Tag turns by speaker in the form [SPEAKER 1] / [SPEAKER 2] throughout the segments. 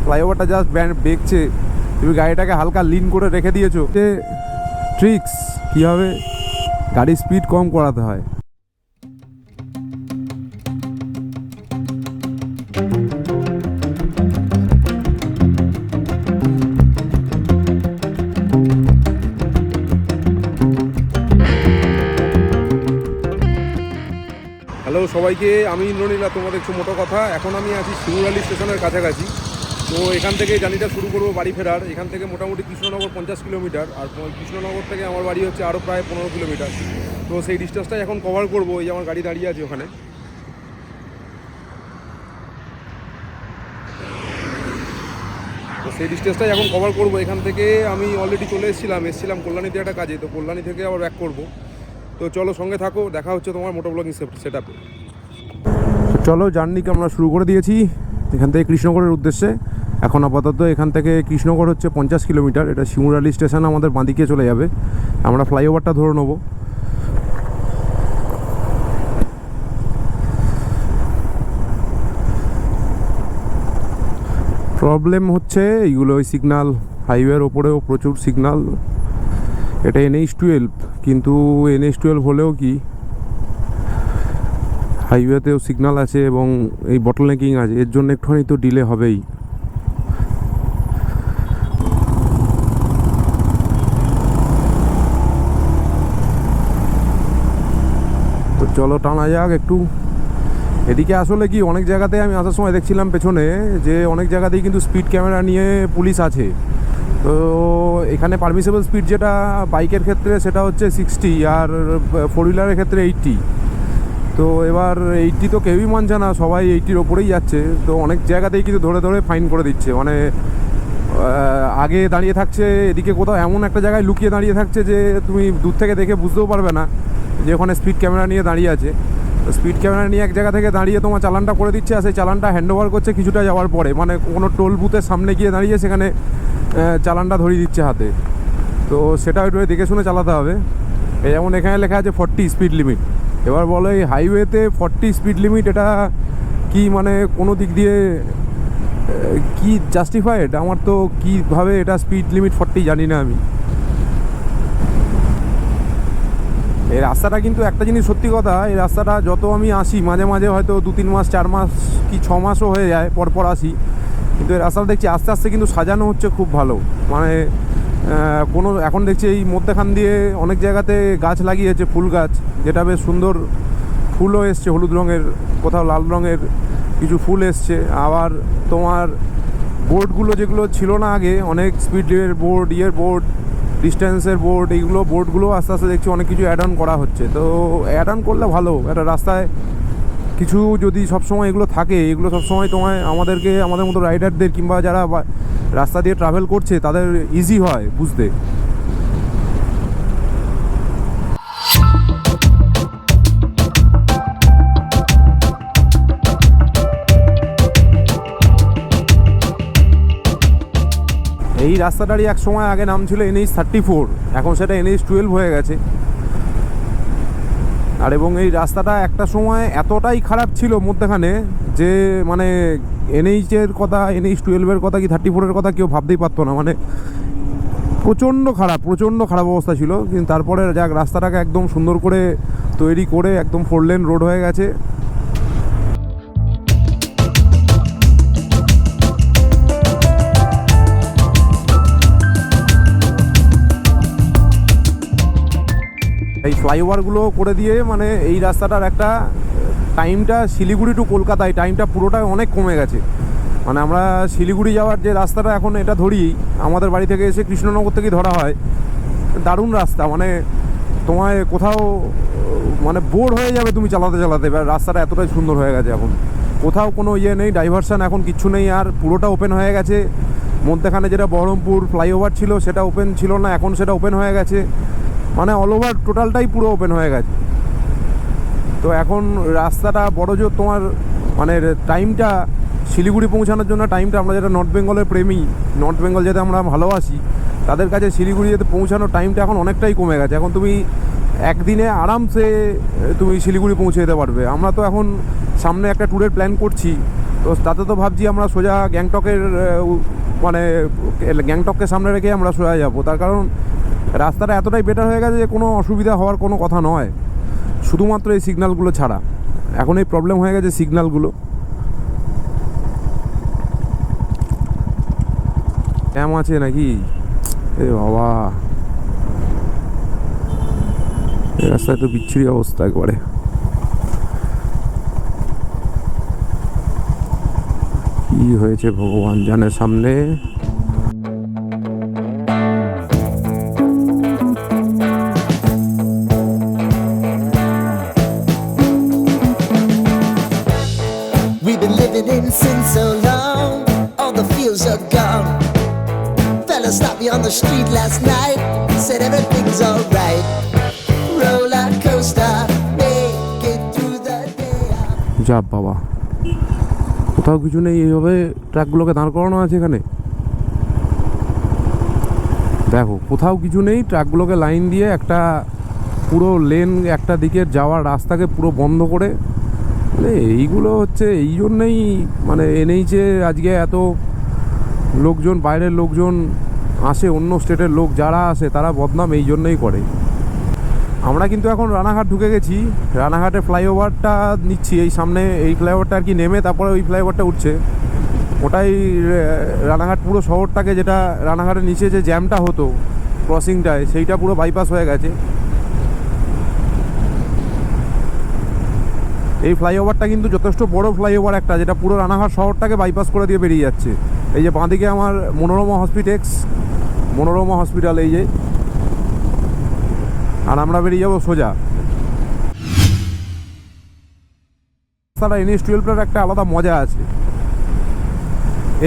[SPEAKER 1] ফ্লাইওভারটা just বেঁকছে, তুমি গাড়িটাকে হালকা লিন করে রেখে দিয়েছো। যে ট্রিক্স কীভাবে গাড়ির স্পিড কম করাতে হয়। হ্যালো সবাইকে, আমি ইন্দ্রনীল, তোমরা দেখছো মোটো কথা। এখন আমি আছি শিমুরালি স্টেশনের কাছাকাছি। তো এখান থেকে জার্নিটা শুরু করবো বাড়ি ফেরার। এখান থেকে মোটামুটি কৃষ্ণনগর 50 কিলোমিটার, আর কৃষ্ণনগর থেকে আমার বাড়ি হচ্ছে আরও প্রায় 15 কিলোমিটার। তো সেই ডিস্টেন্সটাই এখন কভার করবো। এই আমার গাড়ি দাঁড়িয়ে আছে ওখানে। তো সেই ডিস্টেন্সটাই এখন কভার করবো। এখান থেকে আমি অলরেডি চলে এসেছিলাম কল্যাণীতে একটা কাজে। তো কল্যাণী থেকে আবার ব্যাক করবো। তো চলো সঙ্গে থাকো, দেখা হচ্ছে তোমার মোটো ব্লগিং সেট আপে। চলো জার্নিকে আমরা শুরু করে দিয়েছি এখান থেকে কৃষ্ণনগরের উদ্দেশ্যে। এখন আপাতত এখান থেকে কৃষ্ণনগর হচ্ছে 50 কিলোমিটার। এটা শিমুরালি স্টেশন আমাদের বাঁদিকে চলে যাবে। আমরা ফ্লাইওভারটা ধরে নেবো। প্রবলেম হচ্ছে এইগুলো, ওই সিগনাল, হাইওয়ের ওপরেও প্রচুর সিগনাল। এটা NH12, কিন্তু NH12 হলেও কি হাইওয়েতেও সিগনাল আছে এবং এই বটলনেকিং আছে, এর জন্য একটুখানি তো ডিলে হবেই। তো চলো টানা যাক একটু। এদিকে আসলে কি অনেক জায়গাতে আমি আসার সময় দেখছিলাম পেছনে যে অনেক জায়গাতেই কিন্তু স্পিড ক্যামেরা নিয়ে পুলিশ আছে। তো এখানে পারমিসেবল স্পিড যেটা বাইকের ক্ষেত্রে সেটা হচ্ছে 60, আর 4 হুইলারের ক্ষেত্রে 80। তো এবার 80 তো কেউই মানছে না, সবাই 80-র ওপরেই যাচ্ছে। তো অনেক জায়গাতেই কিন্তু ধরে ধরে ফাইন করে দিচ্ছে। মানে আগে দাঁড়িয়ে থাকছে, এদিকে কোথাও এমন একটা জায়গায় লুকিয়ে দাঁড়িয়ে থাকছে যে তুমি দূর থেকে দেখে বুঝতেও পারবে না যে ওখানে স্পিড ক্যামেরা নিয়ে দাঁড়িয়ে আছে। তো স্পিড ক্যামেরা নিয়ে এক জায়গা থেকে দাঁড়িয়ে তোমার চালানটা করে দিচ্ছে, আর সেই চালানটা হ্যান্ড ওভার করছে কিছুটা যাওয়ার পরে। মানে কোনো টোল বুথের সামনে গিয়ে দাঁড়িয়ে সেখানে চালানটা ধরিয়ে দিচ্ছে হাতে। তো সেটা একটু দেখে শুনে চালাতে হবে। এই যেমন এখানে লেখা আছে 40 স্পিড লিমিট। এবার বলো এই হাইওয়েতে 40 স্পিড লিমিট, এটা কি মানে কোনো দিক দিয়ে কি জাস্টিফাইড? আমার তো কীভাবে এটা স্পিড লিমিট 40 জানি না আমি। এই রাস্তাটা কিন্তু একটা জিনিস সত্যি কথা, এই রাস্তাটা যত আমি আসি, মাঝে মাঝে হয়তো 2-3 মাস 4 মাস কি 6 মাসও হয়ে যায় পরপর আসি, কিন্তু এই রাস্তাটা দেখছি আস্তে আস্তে কিন্তু সাজানো হচ্ছে খুব ভালো। মানে কোনো এখন দেখছি এই মধ্যেখান দিয়ে অনেক জায়গাতে গাছ লাগিয়েছে, ফুল গাছ, যেটা বেশ সুন্দর ফুলও এসছে, হলুদ রঙের, কোথাও লাল রঙের কিছু ফুল এসছে। আবার তোমার বোর্ডগুলো যেগুলো ছিল না আগে, অনেক স্পিডের বোর্ড, বোর্ড, ডিস্টেন্সের বোর্ড, এইগুলো বোর্ডগুলো আস্তে আস্তে দেখছি অনেক কিছু অ্যাড অন করা হচ্ছে। তো অ্যাড অন করলে ভালো। একটা রাস্তায় কিছু যদি সবসময় এগুলো থাকে, এগুলো সবসময় তোমায় আমাদের মতো রাইডারদের কিংবা যারা রাস্তা দিয়ে ট্রাভেল করছে তাদের ইজি হয় বুঝতে। এই রাস্তাটারই এক সময় আগে নাম ছিল NH34, এখন সেটা NH12 হয়ে গেছে। আর এবং এই রাস্তাটা একটা সময় এতটাই খারাপ ছিল মধ্যখানে যে মানে NH-এর কথা, NH12-এর কথা কি 34-এর কথা কেউ ভাবতেই পারতো না। মানে প্রচণ্ড খারাপ অবস্থা ছিল। কিন্তু তারপরে যাক, রাস্তাটাকে একদম সুন্দর করে তৈরি করে একদম 4 লেন রোড হয়ে গেছে। এই ফ্লাইওভারগুলো করে দিয়ে মানে এই রাস্তাটার একটা টাইমটা, শিলিগুড়ি টু কলকাতায় টাইমটা পুরোটাই অনেক কমে গেছে। মানে আমরা শিলিগুড়ি যাওয়ার যে রাস্তাটা এখন এটা ধরি, আমাদের বাড়ি থেকে এসে কৃষ্ণনগর থেকেই ধরা হয়। দারুণ রাস্তা, মানে তোমায় কোথাও মানে বোর হয়ে যাবে তুমি চালাতে চালাতে। রাস্তাটা এতটাই সুন্দর হয়ে গেছে এখন, কোথাও কোনো নেই, ডাইভারশান এখন কিচ্ছু নেই, আর পুরোটা ওপেন হয়ে গেছে। মধ্যখানে যেটা বহরমপুর ফ্লাইওভার ছিল সেটা ওপেন ছিল না, এখন সেটা ওপেন হয়ে গেছে। মানে অল ওভার টোটালটাই পুরো ওপেন হয়ে গেছে। তো এখন রাস্তাটা বড় জোর তোমার মানে টাইমটা শিলিগুড়ি পৌঁছানোর জন্য টাইমটা, আমরা যেটা নর্থ বেঙ্গলের প্রেমী, নর্থ বেঙ্গল যেটা আমরা ভালোবাসি, তাদের কাছে শিলিগুড়ি যেতে পৌঁছানোর টাইমটা এখন অনেকটাই কমে গেছে। এখন তুমি একদিনে আরামসে তুমি শিলিগুড়ি পৌঁছে যেতে পারবে। আমরা তো এখন সামনে একটা ট্যুরের প্ল্যান করছি, তো তাতে তো ভাবছি আমরা সোজা গ্যাংটকের মানে গ্যাংটককে সামনে রেখে আমরা সোজা যাবো। তার কারণ রাস্তাটা এতটাই বেটার হয়ে গেছে যে কোনো অসুবিধা হওয়ার কোনো কথা নয়, শুধুমাত্র এই সিগন্যালগুলো ছাড়া। এখন এই প্রবলেম হয়ে গেছে সিগন্যালগুলো। জ্যাম আছে নাকি? এ বাবা, এই রাস্তায় তো বিচ্ছিরি অবস্থা একবারে। কি হয়েছে ভগবান জানে সামনে।
[SPEAKER 2] We've been living in sin so long, all the feels are gone. Fella stopped me on the street last night, said everything's alright. Roller coaster, make it through the day.
[SPEAKER 1] যা বাবা, কোথাও কিছু নেই, এইভাবে ট্রাকগুলোকে দাঁড় করানো আছে এখানে। দেখো কোথাও কিছু নেই, ট্রাকগুলোকে লাইন দিয়ে একটা পুরো লেন একটা দিকের যাওয়ার রাস্তাকে পুরো বন্ধ করে। এইগুলো হচ্ছে এই জন্যেই মানে এনএইচে আজকে এত লোকজন, বাইরের লোকজন আসে, অন্য স্টেটের লোক যারা আসে তারা বদনাম এই জন্যই করে। আমরা কিন্তু এখন রানাঘাট ঢুকে গেছি। রানাঘাটে ফ্লাইওভারটা নিচ্ছি, এই সামনে এই ফ্লাইওভারটা আর কি নেমে তারপরে ওই ফ্লাইওভারটা উঠছে। ওটাই রানাঘাট পুরো শহরটাকে, যেটা রানাঘাটের নিচে যে জ্যামটা হতো ক্রসিংটায়, সেইটা পুরো বাইপাস হয়ে গেছে। এই ফ্লাইওভারটা কিন্তু যথেষ্ট বড় ফ্লাইওভার একটা, যেটা পুরো রানাঘাট শহরটাকে বাইপাস করে দিয়ে বেরিয়ে যাচ্ছে। এই যে বাঁদিকে আমার মনোরমা হসপিটাল এই যে, আর আমরা বেরিয়ে যাবো সোজা। তারা NH-12 একটা আলাদা মজা আছে।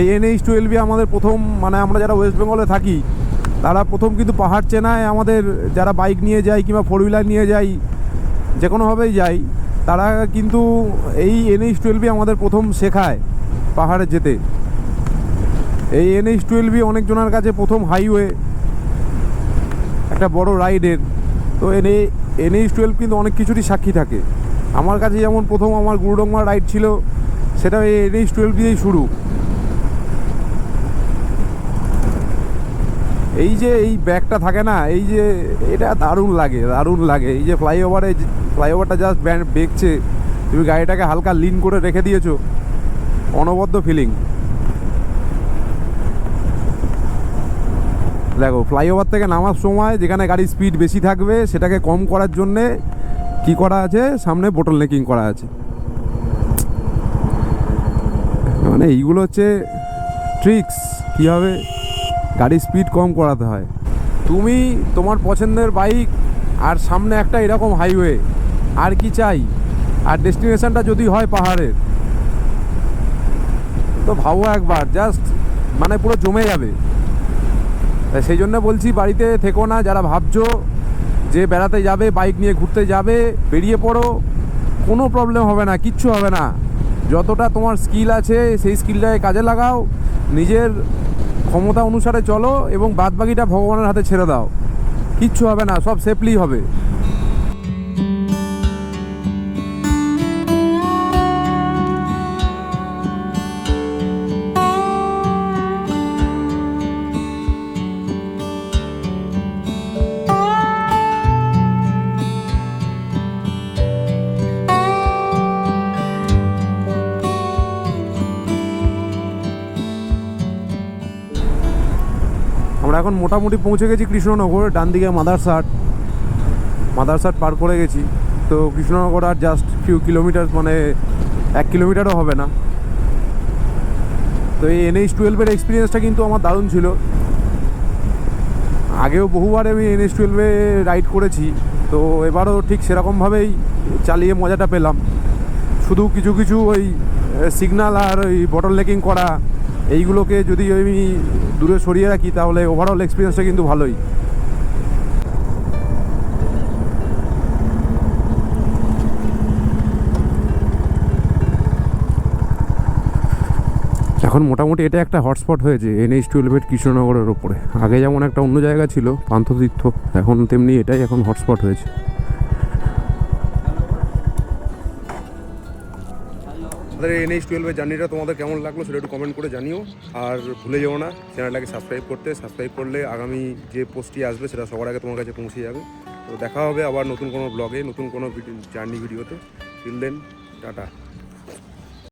[SPEAKER 1] এই NH-12 আমাদের প্রথম, মানে আমরা যারা ওয়েস্ট বেঙ্গলে থাকি তারা প্রথম কিন্তু পাহাড় চেনায় আমাদের, যারা বাইক নিয়ে যায় কিংবা 4 হুইলার নিয়ে যাই, যে কোনোভাবেই যাই, তারা কিন্তু এই NH-12 আমাদের প্রথম শেখায় পাহাড়ে যেতে। এই NH-12 অনেকজনের কাছে প্রথম হাইওয়ে, একটা বড় রাইডের। তো NH-12 কিন্তু অনেক কিছুরই সাক্ষী থাকে। আমার কাছে যেমন প্রথম আমার গুরুডংমা রাইড ছিল, সেটা এই NH-12 দিয়েই শুরু। এই যে এই ব্যাগটা থাকে না, এই যে এটা দারুণ লাগে। এই যে ফ্লাইওভারটা জাস্ট বেঁকছে, তুমি গাড়িটাকে হালকা লিন করে রেখে দিয়েছো, অনবদ্য ফিলিং। দেখো ফ্লাইওভার থেকে নামার সময় যেখানে গাড়ির স্পিড বেশি থাকবে সেটাকে কম করার জন্যে কি করা আছে, সামনে বোটল নেকিং করা আছে। মানে এইগুলো হচ্ছে ট্রিক্স, কীভাবে গাড়ির স্পিড কম করাতে হয়। তুমি তোমার পছন্দের বাইক আর সামনে একটা এরকম হাইওয়ে, আর কি চাই? আর ডেস্টিনেশনটা যদি হয় পাহাড়ের, তো ভাবো একবার, জাস্ট মানে পুরো জমে যাবে। সেই জন্য বলছি বাড়িতে থেকো না, যারা ভাবছো যে বেড়াতে যাবে, বাইক নিয়ে ঘুরতে যাবে, বেরিয়ে পড়ো, কোনো প্রবলেম হবে না, কিচ্ছু হবে না। যতটা তোমার স্কিল আছে সেই স্কিলটাকে কাজে লাগাও, নিজের ক্ষমতা অনুসারে চলো এবং বাদবাকিটা ভগবানের হাতে ছেড়ে দাও, কিচ্ছু হবে না, সব সেফলি হবে। আমরা এখন মোটামুটি পৌঁছে গেছি কৃষ্ণনগর। ডান দিকে মাদারসাট পার করে গেছি। তো কৃষ্ণনগর আর জাস্ট ফিউ কিলোমিটার, মানে 1 কিলোমিটারও হবে না। তো এই NH-12 এক্সপিরিয়েন্সটা কিন্তু আমার দারুণ ছিল। আগেও বহুবার আমি NH-12 রাইড করেছি, তো এবারও ঠিক সেরকমভাবেই চালিয়ে মজাটা পেলাম। শুধু কিছু ওই সিগন্যাল আর ওই বটল নেকিং করা, এইগুলোকে যদি আমি দূরে সরিয়ে রাখি তাহলে ওভারঅল এক্সপিরিয়েন্সটা কিন্তু ভালোই। এখন মোটামুটি এটা একটা হটস্পট হয়েছে NH-12 কৃষ্ণনগরের ওপরে। আগে যেমন একটা অন্য জায়গা ছিল পান্থতীর্থ, এখন তেমনি এটাই এখন হটস্পট হয়েছে। আমাদের NH12 জার্নিটা তোমাদের কেমন লাগলো সেটা একটু কমেন্ট করে জানিও। আর ভুলে যেও না চ্যানেলটাকে সাবস্ক্রাইব করতে। সাবস্ক্রাইব করলে আগামী যে পোস্টটি আসবে সেটা সবার আগে তোমার কাছে পৌঁছে যাবে। তো দেখা হবে আবার নতুন কোনো ব্লগে, নতুন কোনো জার্নি ভিডিওতে। Till then, tata.